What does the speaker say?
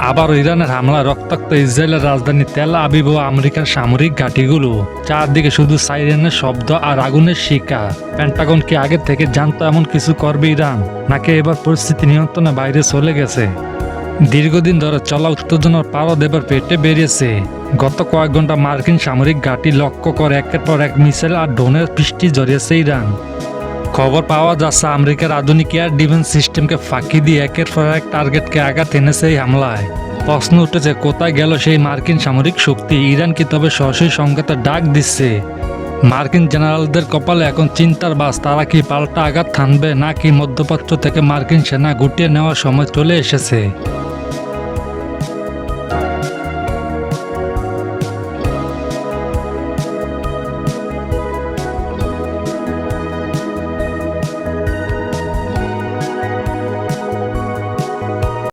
আবার ইরানের হামলা রক্তাক্ত ইসরায়েলের রাজধানী তেল আবিব ও আমেরিকার সামরিক ঘাঁটিগুলো, চারদিকে শুধু সাইরেনের শব্দ আর আগুনের শিকা। পেন্টাগন কি আগে থেকে জানতো এমন কিছু করবে ইরান, নাকি এবার পরিস্থিতি নিয়ন্ত্রণের বাইরে চলে গেছে? দীর্ঘদিন ধরে চলা উত্তেজনার পারদ এবার পেটে বেরিয়েছে। গত কয়েক ঘন্টা মার্কিন সামরিক ঘাঁটি লক্ষ্য করে একের পর এক মিসাইল আর ড্রোনের বৃষ্টি ঝরিয়েছে ইরান। খবর পাওয়া যাচ্ছে আমেরিকার আধুনিক এয়ার ডিফেন্স সিস্টেমকে ফাঁকি দিয়ে একের পর এক টার্গেটকে আঘাত এনেছে এই হামলায়। প্রশ্ন উঠেছে, কোথায় গেল সেই মার্কিন সামরিক শক্তি? ইরান কি তবে সরাসরি সংঘাতের ডাক দিচ্ছে? মার্কিন জেনারেলদের কপালে এখন চিন্তার বাস, তারা কি পাল্টা আঘাত থামবে, নাকি মধ্যপ্রাচ্য থেকে মার্কিন সেনা গুটিয়ে নেওয়ার সময় চলে এসেছে?